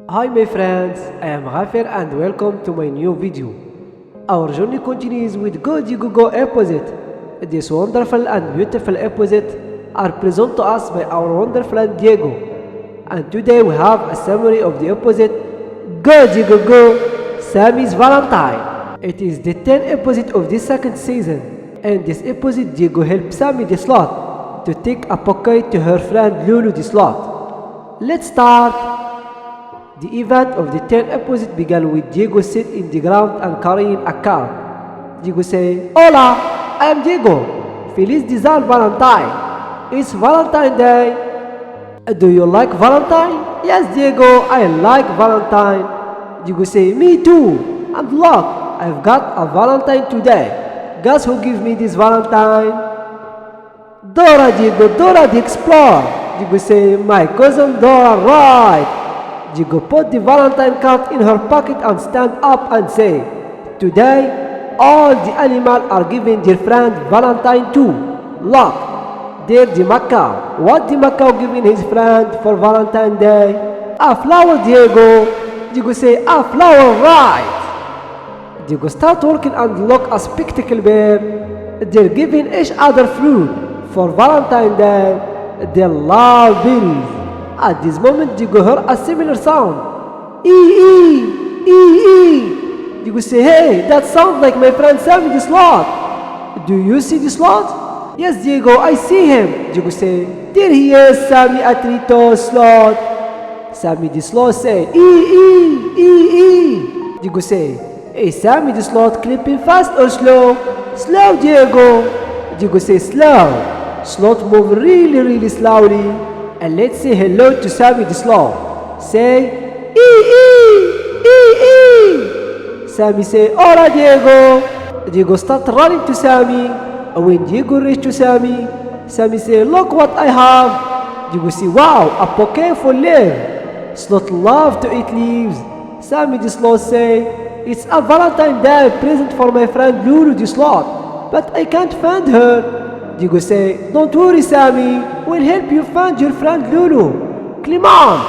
Hi my friends, I am Ghafir and welcome to my new video. Our journey continues with Go Digo Go opposite. This wonderful and beautiful opposite are present to us by our wonderful friend Diego. And today we have a summary of the opposite Go Digo Go Sammy's Valentine. It is the 10th opposite of this second season. And this opposite Diego helps Sammy the slot to take a bouquet to her friend Lulu the slot. Let's start. The event of the 10th opposite began with Diego sitting in the ground and carrying a car. Diego say, "Hola, I am Diego. Feliz de San Valentine. It's Valentine Day. Do you like Valentine?" "Yes, Diego, I like Valentine." Diego say, "Me too. And look, I've got a Valentine today. Guess who gave me this Valentine?" "Dora, Diego, Dora the Explorer." Diego say, "My cousin Dora, right." Diego put the Valentine card in her pocket and stand up and say, "Today, all the animals are giving their friend Valentine too. Look, there's the macaw. What the macaw giving his friend for Valentine Day?" "A flower, Diego." Diego say, "A flower, right." Diego start working and look a spectacle bear. They're giving each other fruit for Valentine Day. They love berries. At this moment, Diego heard a similar sound. "Ee, ee." Diego say, "Hey, that sounds like my friend Sammy the Sloth. Do you see the sloth?" "Yes, Diego, I see him." Diego say, "There he is, Sammy, a three-toed sloth." Sammy the Sloth say, "Ee." Diego say, "Hey, Sammy the Sloth, clipping fast or slow?" "Slow, Diego." Diego say, "Slow." Sloth move really slowly. And let's say hello to Sammy the Sloth. Say, "Ee." Sammy say, "Hola, Diego." Diego start running to Sammy. And when Diego reach to Sammy, Sammy say, "Look what I have." Diego say, "Wow, a bouquet for leaves." Sloth love to eat leaves. Sammy the Sloth say, "It's a Valentine Day present for my friend Lulu the Sloth, but I can't find her." Diego say, "Don't worry, Sammy. We'll help you find your friend Lulu. Climb on."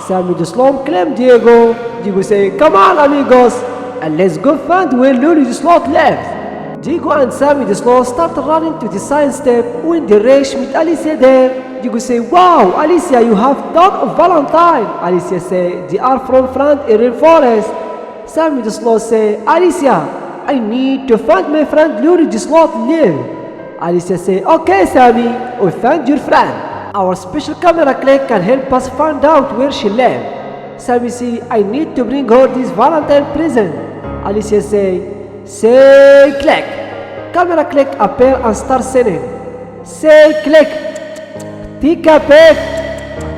Sammy the Sloth claimed Diego. Diego say, "Come on, amigos, and let's go find where Lulu the Sloth lives." Diego and Sammy the Sloth start running to the science step. When they reach meet Alicia there. Diego say, "Wow, Alicia, you have done of Valentine." Alicia say, "They are from friend in the forest." Sammy the Sloth say, "Alicia, I need to find my friend Lulu the Sloth live." Alicia say, "Okay, Sammy, we found your friend. Our special camera click can help us find out where she lives." Sammy say, "I need to bring her this Valentine present." Alicia say click. Camera click appear and start singing. Say click, take a pic.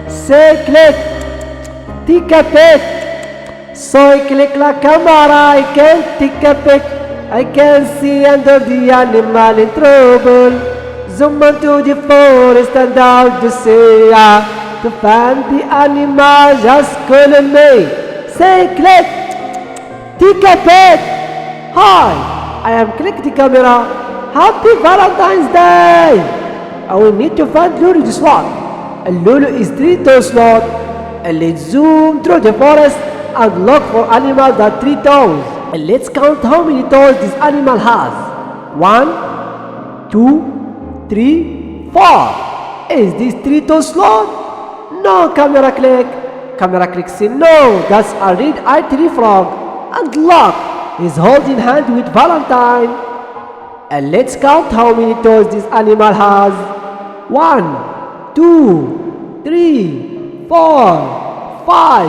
Say click, take a pic. So I click la camera, I can't take a pic. I can see under the animal in trouble. Zoom into the forest and out to see to find the animal just calling me. Say click, take a pic. Hi, I am click the camera. Happy Valentine's Day. And we need to find Lulu the Sloth. And Lulu is three-toed sloth. And let's zoom through the forest and look for animals that three toes. And let's count how many toes this animal has. 1, 2, 3, 4. Is this three-toed sloth? No, camera click. Camera click say no, that's a red-eyed tree frog. And look, he's holding hand with Valentine. And let's count how many toes this animal has. 1, 2, 3, 4, 5.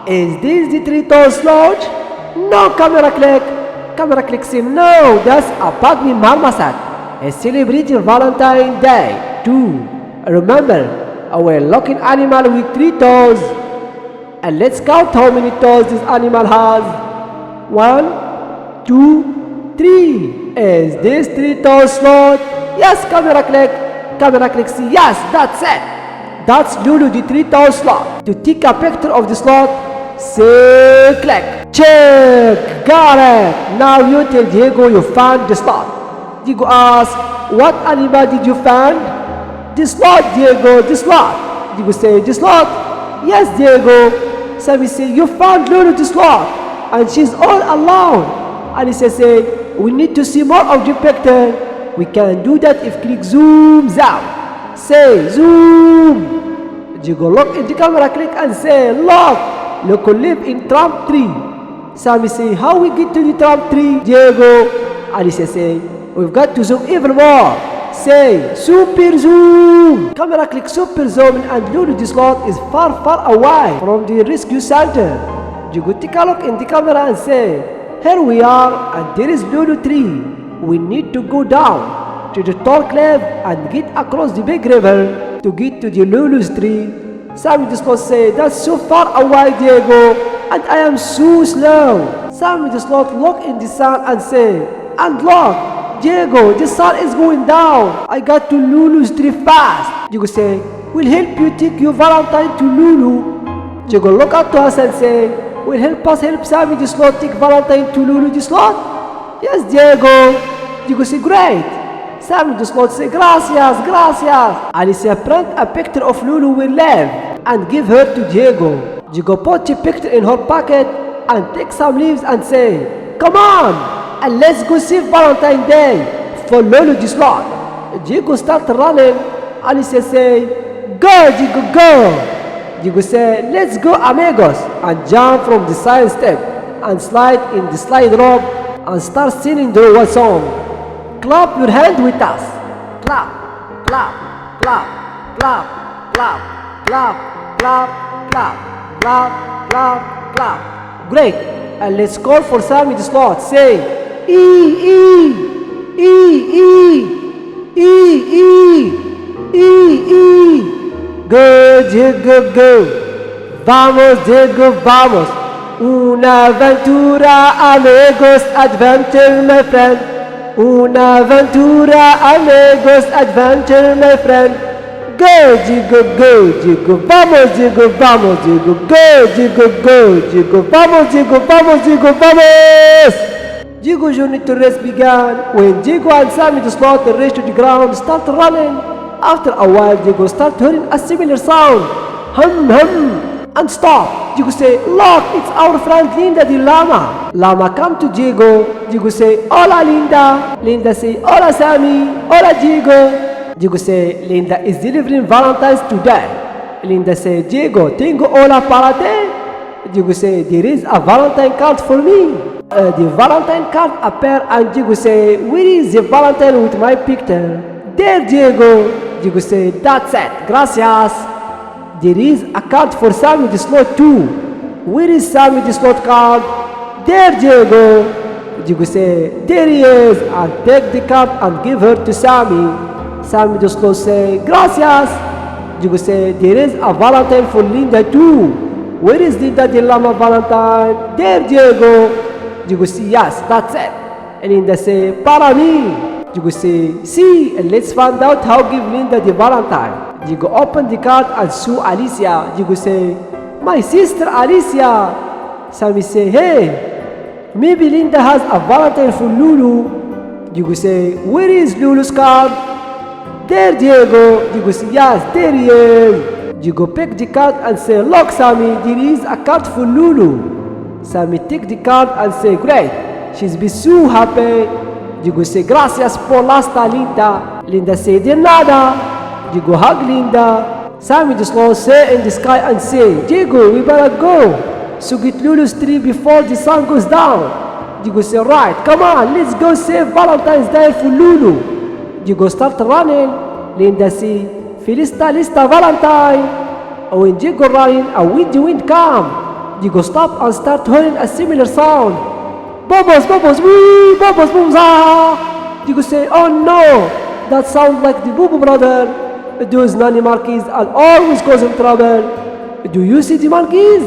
Is this the three-toed sloth? No, camera click. Camera click say no, that's a pygmy marmoset. It's celebrating Valentine Day too. Remember, we're looking animal with three toes. And let's count how many toes this animal has. 1, 2, 3. Is this three-toed sloth? Yes, camera click. Camera click say yes, that's it. That's Lulu the three-toed sloth. To take a picture of the sloth, say click. Check! Got it! Now you tell Diego you found the sloth. Diego asks, "What animal did you find?" "The sloth, Diego, the sloth." Diego say, "The sloth?" "Yes, Diego." Sammy say, you found Lulu this lot, and she's all alone. Alicia say, we need to see more of the picture. We can do that if click zooms out. Say, zoom. Diego look in the camera, click and say, look. Look who live in Trump tree. Sammy say, how we get to the Trump tree, Diego? Alicia say, we've got to zoom even more. Say, super zoom. Camera click super zoom and Lulu this lot is far away from the rescue center. Diego take a look in the camera and say, here we are and there is Lulu tree. We need to go down to the tall cliff and get across the big river to get to the Lulu's tree. Sammy the Sloth say, that's so far away, Diego, and I am so slow. Sammy the Sloth look in the sun and say, and look, Diego, the sun is going down. I got to Lulu's tree fast. Diego say, we'll help you take your Valentine to Lulu. Diego look up to us and say, will help us help Sammy the Sloth take Valentine to Lulu the Sloth? Yes, Diego. Diego say, great. Sammy the Sloth say, gracias, gracias. Alicia print a picture of Lulu will live and give her to Diego. Diego put the picture in her pocket and take some leaves and say, come on, and let's go save Valentine Day for Lulu the Sloth. Diego start running. Alicia say, go, Diego, go. Diego say, let's go, amigos, and jump from the side step and slide in the slide rope and start singing the whole song. Clap your hand with us. Clap, clap, clap, clap, clap, clap, clap, clap, clap, clap, clap. Great. And let's call for Sammy the Sloth. Say, E, E, E, E, E, E, E, E. Go, Diego, go. Vamos, Diego, vamos. Una aventura, amigos, adventure, my friend. Una aventura, amigos, adventure, my friend. Go, Diego, go, Diego, vamos, Diego, vamos, Diego, go, Diego, go, Diego, vamos, Diego, vamos, Diego, vamos. Diego's journey to rest began when Diego and Sammy the Sloth reached to the ground, start running. After a while, Diego start hearing a similar sound, hum, hum, and stop. Diego say, look, it's our friend Linda the llama. Llama come to Diego. Diego say, hola Linda. Linda say, hola Sammy. Hola Diego. Diego say, Linda is delivering Valentine's today. Linda say, Diego, tengo hola para ti. Diego say, there is a Valentine card for me. The Valentine card appear and Diego say, where is the Valentine with my picture? There, Diego. Diego say, that's it, gracias. There is a card for Sammy the Sloth too. Where is Sammy the Sloth card? There, Diego. Diego say, there he is, and take the card and give her to Sammy. Sammy the Sloth say, gracias. Diego say, there is a Valentine for Linda too. Where is Linda the llama Valentine? There, Diego. Diego say, yes, that's it. And Linda say, para mí. Diego say, see, and let's find out how give Linda the Valentine. Diego open the card and show Alicia. Diego say, my sister Alicia. Sammy say, hey, maybe Linda has a Valentine for Lulu. Diego say, where is Lulu's card? There, Diego. Diego say, yes, there he is. Diego pick the card and say, look Sammy, there is a card for Lulu. Sammy take the card and say, great, she's be so happy. Diego say, gracias por la Linda. Linda say, de nada. Diego hug Linda. Sammy the Sloth say in the sky and say, Diego, we better go. So get Lulu's tree before the sun goes down. Diego say, right, come on, let's go save Valentine's Day for Lulu. Diego start running. Linda say, Felista lista Valentine. And when Diego running, a windy wind come. Diego stop and start hearing a similar sound. Bubbles, bubbles, wee, bubbles, bubbles, ah. Diego say, oh no, that sounds like the Boo Boo brother. Those nanny monkeys are always causing trouble. Do you see the monkeys?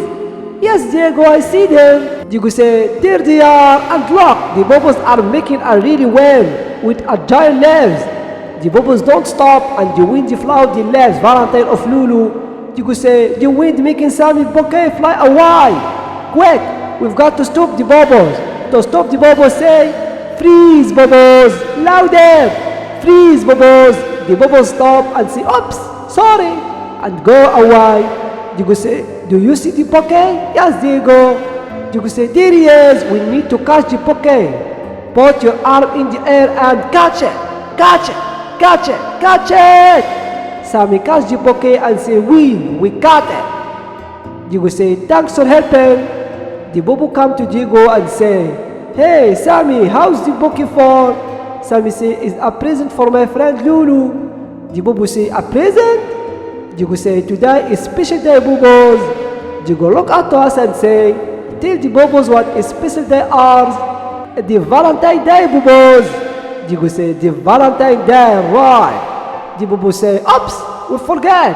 Yes, Diego, I see them. Diego say, there they are, and look, the bubbles are making a really wave with a giant leaves. The bubbles don't stop, and the wind fly the leaves, Valentine of Lulu. Diego say, the wind making Sammy bouquet fly away. Quick, we've got to stop the bubbles. To stop the bubbles, say, freeze bubbles, louder, freeze bubbles. The bubbles stop and say, oops, sorry, and go away. Diego say, do you see the poke? Yes, Diego. Diego say, there he is. We need to catch the poke. Put your arm in the air and catch it. Catch it. Catch it. Catch it. Sammy catch the poke and say, we caught it. Diego say, thanks for helping. The Bobo come to Diego and say, hey, Sammy, how's the poke for? Sammy say, it's a present for my friend Lulu. The Bobo say, a present? Diego say, today is special day, Bobos. Diego look at us and say, tell the Bobos what is special day ours. The Valentine Day, Bobos. Diego say, the Valentine Day, right. The Bobo say, oops, we forget.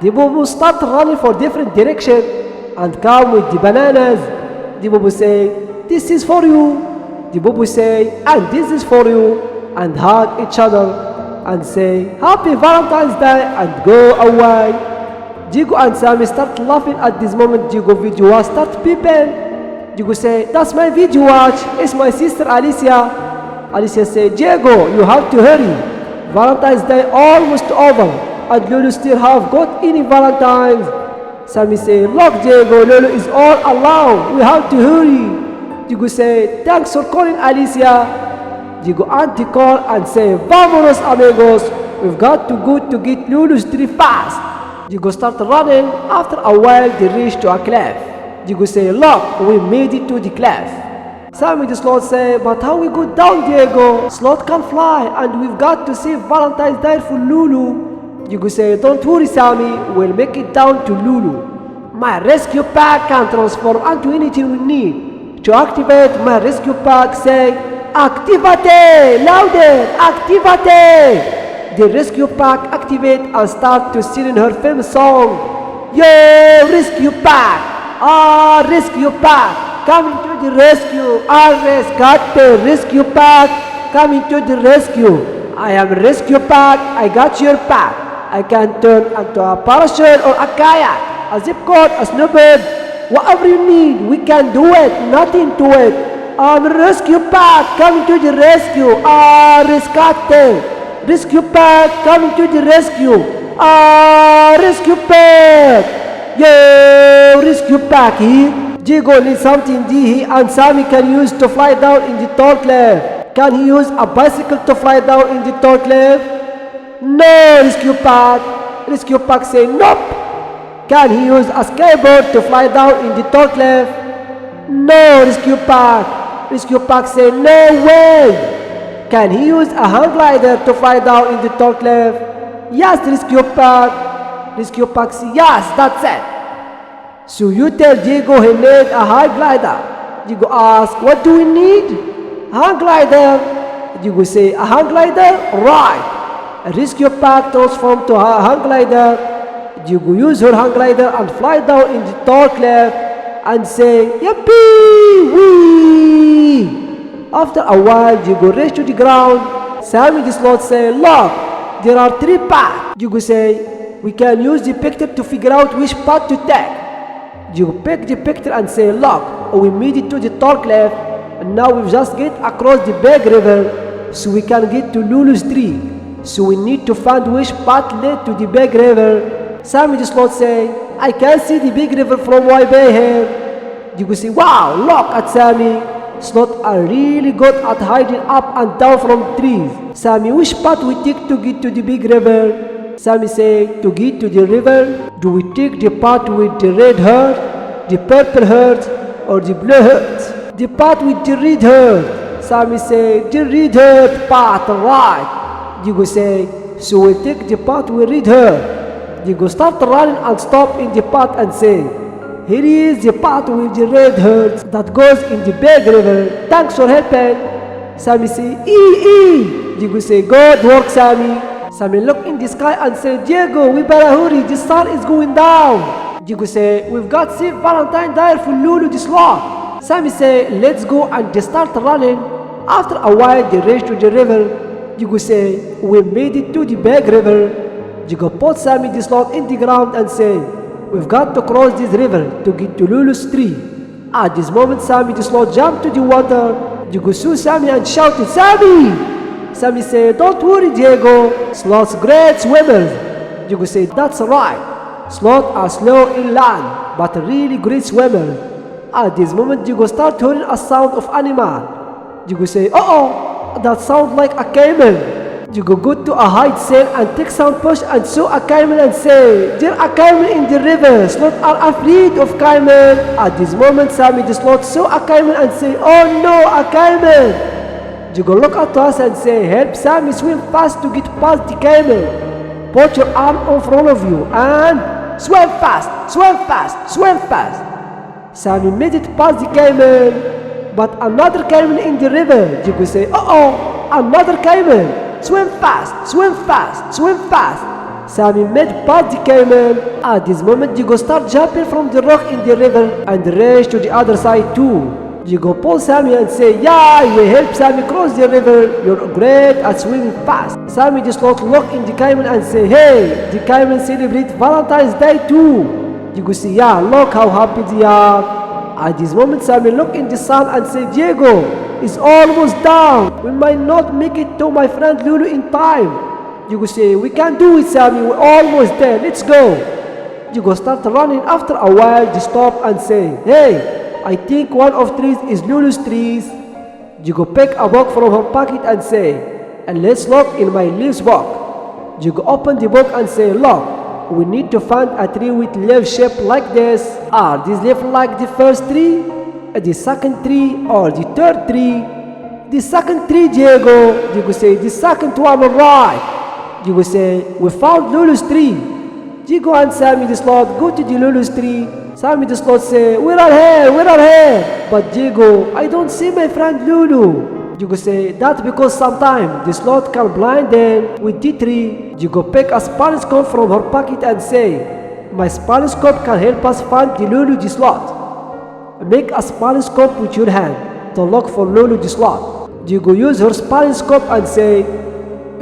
The Bobos start running for different direction and come with the bananas. The Bobo say, this is for you. The Bobo say, and this is for you. And hug each other and say, happy Valentine's Day and go away. Diego and Sammy start laughing at this moment. Diego video watch start peeping. Diego say, that's my video watch. It's my sister Alicia. Alicia say, Diego, you have to hurry. Valentine's Day almost over and Lulu still have got any Valentines. Sammy say, look Diego, Lulu is all alone. We have to hurry. Diego say, thanks for calling Alicia. Diego auntie call and say, vámonos amigos. We've got to go to get Lulu's tree fast. Diego start running. After a while they reach to a cliff. Diego say, look, we made it to the cliff. Sammy the sloth say, but how we go down, Diego? Sloth can fly and we've got to save Valentine's Day for Lulu. Diego say, don't worry Sammy, we'll make it down to Lulu. My rescue pack can transform into anything we need. To activate my rescue pack, say, activate, louder, activate. The rescue pack activate and start to sing her famous song. Yo, rescue pack. Rescue pack, coming to the rescue. Rescate, rescue pack, coming to the rescue. I am rescue pack, I got your pack. I can turn into a parachute or a kayak, a zip cord, a snowbird. Whatever you need, we can do it, nothing to it. I'm rescue pack, coming to the rescue. Rescate, rescue pack, coming to the rescue. Rescue pack. Yo, rescue pack here. Diego needs something he and Sammy can use to fly down in the tall cliff. Can he use a bicycle to fly down in the tall cliff? No, rescue pack. Rescue pack say nope. Can he use a skateboard to fly down in the tall cliff? No, rescue pack. Rescue pack say no way. Can he use a hang glider to fly down in the tall cliff? Yes, rescue pack. Rescue pack say yes, that's it. So you tell Diego he need a hang glider. Diego ask, what do we need? Hang glider. Diego say, a hang glider? Right. A rescue pack transformed to a hang glider. Diego use her hang glider and fly down in the tall cliff and say, yippee, wee. After a while, Diego reach to the ground. Sammy the sloth say, look, there are 3 paths. Diego say, we can use the picture to figure out which path to take. Diego pick the picture and say, look, we made it to the tall cliff and now we've just get across the big river so we can get to Lulu's tree. So we need to find which path led to the big river. Sammy the sloth say, I can see the big river from way back here. Diego say, wow, look at Sammy. Sloths are really good at hiding up and down from trees. Sammy, which path we take to get to the big river? Sammy say, to get to the river, do we take the path with the red heart, the purple heart, or the blue heart? The path with the red heart. Sammy say, the red heart path, right. Diego say, so we take the path with red heart. Diego start running and stop in the path and say, here is the path with the red heart that goes in the big river. Thanks for helping. Sammy say, Diego say, good work, Sammy. Sammy look in the sky and say, Diego, we better hurry, the sun is going down. Diego say, we've got St. Valentine Day for Lulu the sloth. Sammy say, let's go, and they start running. After a while they reach to the river. Diego say, we made it to the big river. Diego put Sammy the sloth in the ground and say, we've got to cross this river to get to Lulu's tree. At this moment Sammy the sloth jumped to the water. Diego saw Sammy and shouted, Sammy! Sammy said, don't worry Diego, sloths great swimmers. Diego said, that's right. Sloths are slow in land, but really great swimmer. At this moment, you go start hearing a sound of animal. You go say, oh, that sounds like a camel. You go to a hide sail and take some push and show a camel and say, there are camel in the river. Sloths are afraid of camel. At this moment, Sammy the sloth saw a camel and say, oh no, a camel. You go look at us and say, help Sammy swim fast to get past the camel. Put your arm in front of you and swim fast, swim fast, swim fast. Sammy made it past the camel, but another camel in the river. You go say, oh, another camel. Swim fast, swim fast, swim fast. Sammy made past the camel. At this moment, you go start jumping from the rock in the river and race to the other side too. You go pull Sammy and say, yeah, you help Sammy cross the river. You're great at swimming fast. Sammy the sloth look in the camel and say, hey, the camel celebrate Valentine's Day too. You go say, yeah, look how happy they are. At this moment, Sammy look in the sun and say, Diego, it's almost down. We might not make it to my friend Lulu in time. You go say, we can do it, Sammy. We're almost there. Let's go. You go start running. After a while, they stop and say, hey, I think one of trees is Lulu's trees. You go pick a book from her pocket and say, and let's look in my leaves book. You go open the book and say, look, we need to find a tree with leaf shape like this. Are these leaves like the first tree, the second tree, or the third tree? The second tree, Diego. You go say, the second one, alright. You go say, we found Lulu's tree. Diego and Sammy the sloth go to the Lulu's tree. Sammy the sloth say, where are here, where are here? But Diego, I don't see my friend Lulu. You go say, that's because sometimes the sloth can blind them with the tree. You go pick a Spanish scope from her pocket and say, my Spanish scope can help us find the Lulu the sloth. Make a Spanish scope with your hand to look for Lulu the sloth. You go use her Spanish scope and say,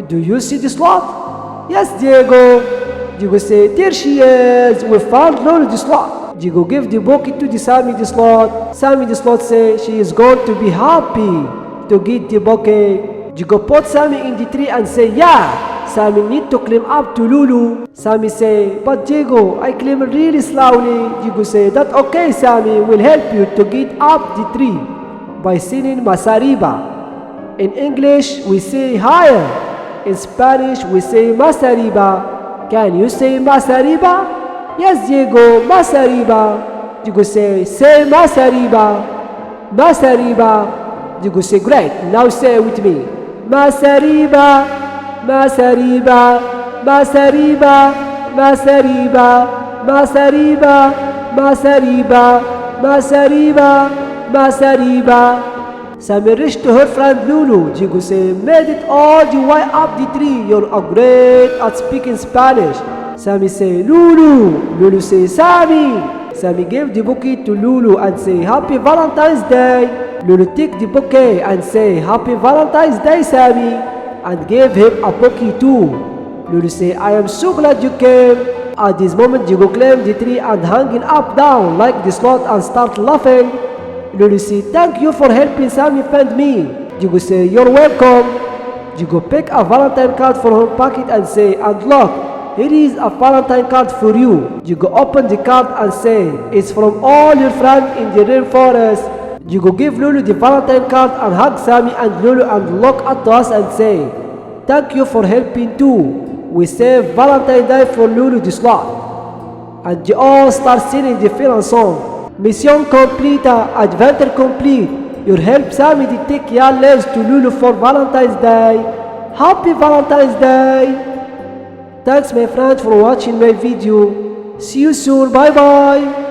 do you see the sloth? Yes, Diego. You go say, there she is, we found Lulu the sloth. You go give the bucket to the Sammy the sloth. Sammy the sloth say she is going to be happy to get the bucket. You go put Sammy in the tree and say, yeah, Sammy need to climb up to Lulu. Sammy say, but Diego, I climb really slowly. You go say, that's okay, Sammy, will help you to get up the tree by singing Masariba. In English, we say higher. In Spanish, we say Masariba. Can you say Masariba? Yes, Diego, Masariba. You go say Masariba. Masariba. You go say, great, now say it with me. Masariba, Masariba, Masariba, Masariba, Masariba, Masariba, Masariba, Masariba. Sammy reached to her friend Lulu. Diego say, made it all the way up the tree. You're great at speaking Spanish. Sammy say, Lulu. Lulu say, Sammy. Sammy gave the bouquet to Lulu and say, Happy Valentine's Day. Lulu take the bouquet and say, Happy Valentine's Day, Sammy, and gave him a bouquet too. Lulu say, I am so glad you came. At this moment, Diego climbed the tree and hanging up down like the sloth and start laughing. Lulu say, thank you for helping Sammy find me. Diego say, you're welcome. Diego pick a Valentine card from her pocket and say, and look, here is a Valentine card for you. You go open the card and say, it's from all your friends in the rainforest. You go give Lulu the Valentine card and hug Sammy and Lulu and look at us and say, thank you for helping too. We save Valentine Day for Lulu the sloth. And you all start singing the final song. Mission completa, adventure complete. You help Sammy to take your legs to Lulu for Valentine's Day. Happy Valentine's Day. Thanks my friend for watching my video. See you soon. Bye bye.